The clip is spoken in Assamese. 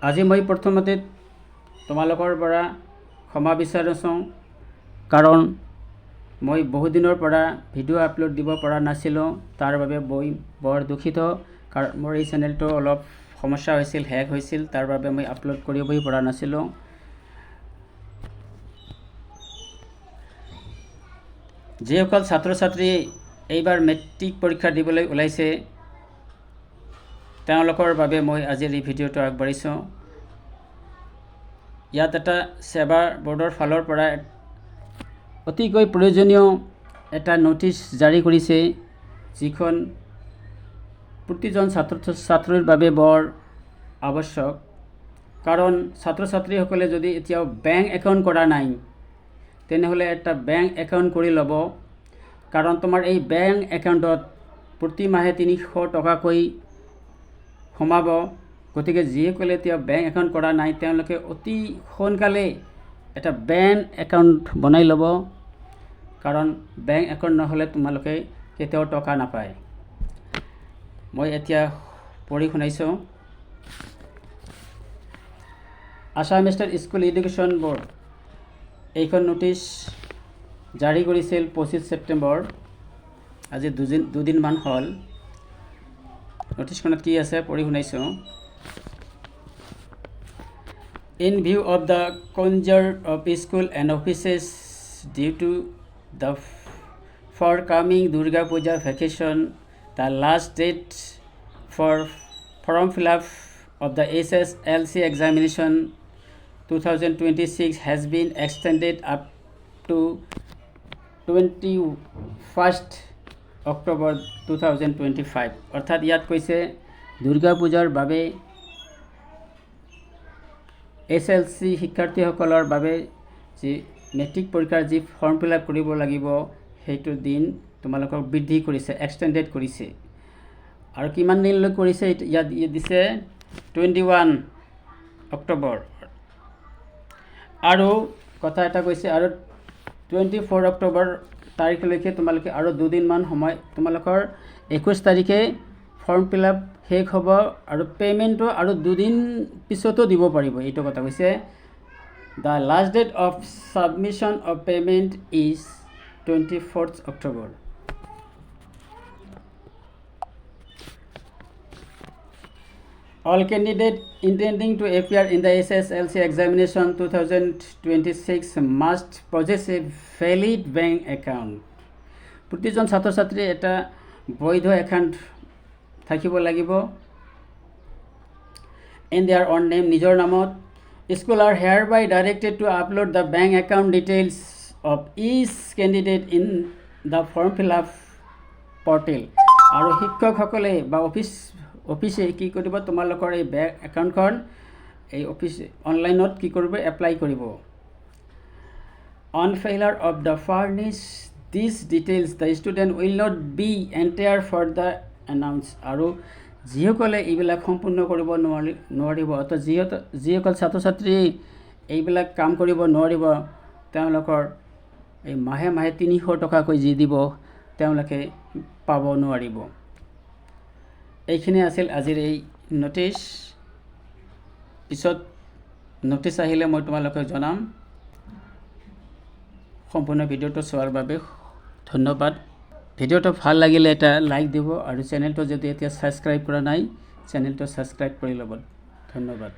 আজি মই প্ৰথমতে তোমালোকৰ পৰা ক্ষমা বিচাৰিছোঁ, কাৰণ মই বহু দিনৰ পৰা ভিডিঅ' আপলোড দিব পৰা নাছিলোঁ। তাৰ বাবে মই বৰ দুখিত, কাৰণ মোৰ এই চেনেলটো অলপ সমস্যা হৈছিল, হেক হৈছিল, তাৰ বাবে মই আপলোড কৰিবই পৰা নাছিলোঁ। যিসকল ছাত্ৰ ছাত্ৰী এইবাৰ মেট্ৰিক পৰীক্ষা দিবলৈ ওলাইছে, তেওঁলোকৰ বাবে মই আজিৰ এই ভিডিঅ'টো আগবাঢ়িছোঁ। ইয়াত এটা সেৱা বোৰ্ডৰ ফালৰ পৰা অতিকৈ প্ৰয়োজনীয় এটা নটিচ জাৰি কৰিছে, যিখন প্ৰতিজন ছাত্ৰ ছাত্ৰীৰ বাবে বৰ আৱশ্যক। কাৰণ ছাত্ৰ ছাত্ৰীসকলে যদি এতিয়াও বেংক একাউণ্ট কৰা নাই, তেনেহ'লে এটা বেংক একাউণ্ট কৰি ল'ব। কাৰণ তোমাৰ এই বেংক একাউণ্টত প্ৰতি মাহে 300 টকাকৈ সোমাব। গতিকে যিসকলে এতিয়া বেংক একাউণ্ট কৰা নাই, তেওঁলোকে অতি সোনকালে এটা বেংক একাউণ্ট বনাই ল'ব, কাৰণ বেংক একাউণ্ট নহ'লে তোমালোকে কেতিয়াও টকা নাপায়। মই এতিয়া পঢ়ি শুনাইছোঁ। Assam state school education board এইখন নটিচ জাৰি কৰিছিল 25 ছেপ্টেম্বৰ। আজি দুদিনমান হ'ল। নটিচখনত কি আছে পঢ়ি শুনাইছোঁ। In view of the closure of schools and offices due to the forthcoming Durga Puja vacation, the last date for form fill-up of the SSLC examination 2026 has been extended up to 21st October 2025. অৰ্থাৎ ইয়াত কৈছে দুৰ্গা পূজাৰ বাবে SLC শিক্ষাৰ্থীসকলৰ বাবে যি মেট্ৰিক পৰীক্ষাৰ যি ফৰ্ম ফিল আপ কৰিব লাগিব, সেইটো দিন তোমালোকক বৃদ্ধি কৰিছে, এক্সটেণ্ডেড কৰিছে। আৰু কিমান দিনলৈ কৰিছে ইয়াত দিছে 21 অক্টোবৰ। আৰু কথা এটা কৈছে, আৰু 24 অক্টোবৰ তাৰিখলৈকে তোমালোকে আৰু দুদিনমান সময়, তোমালোকৰ 21 তাৰিখে ফৰ্ম ফিল আপ শেষ হ'ব, আৰু পে'মেণ্টটো আৰু দুদিন পিছতো দিব পাৰিব। এইটো কথা কৈছে। The last date of submission of payment is 24th October. All candidates intending to appear in the SSLC examination 2026 must possess a valid bank account. প্ৰতিজন ছাত্ৰ ছাত্ৰী এটা বৈধ একাউণ্ট থাকিব লাগিব। In their own name, নিজৰ নামত। School are hereby directed to upload the bank account details of each candidate in the form fill-up portal. আৰু শিক্ষকসকলে বা অফিচে কি কৰিব, তোমালোকৰ এই বেংক একাউণ্টখন এই অফিচ অনলাইনত কি কৰিব, এপ্লাই কৰিব। On failure of the furnish these details, the student will not be entered for the announce. আৰু যিসকলে এইবিলাক সম্পূৰ্ণ কৰিব নোৱাৰিব, অৰ্থাৎ যিসকল ছাত্ৰ ছাত্ৰী এইবিলাক কাম কৰিব নোৱাৰিব, তেওঁলোকৰ এই মাহে মাহে 300 টকাকৈ যি দিব, তেওঁলোকে পাব নোৱাৰিব। এইখিনি আছিল আজিৰ এই নটিচ। পিছত নটিচ আহিলে মই তোমালোকক জনাম। সম্পূৰ্ণ ভিডিঅ'টো চোৱাৰ বাবে ধন্যবাদ। ভিডিঅ'টো ভাল লাগিলে এটা লাইক দিব, আৰু চেনেলটো যদি এতিয়া ছাবস্ক্ৰাইব কৰা নাই, চেনেলটো ছাবস্ক্ৰাইব কৰি ল'ব। ধন্যবাদ।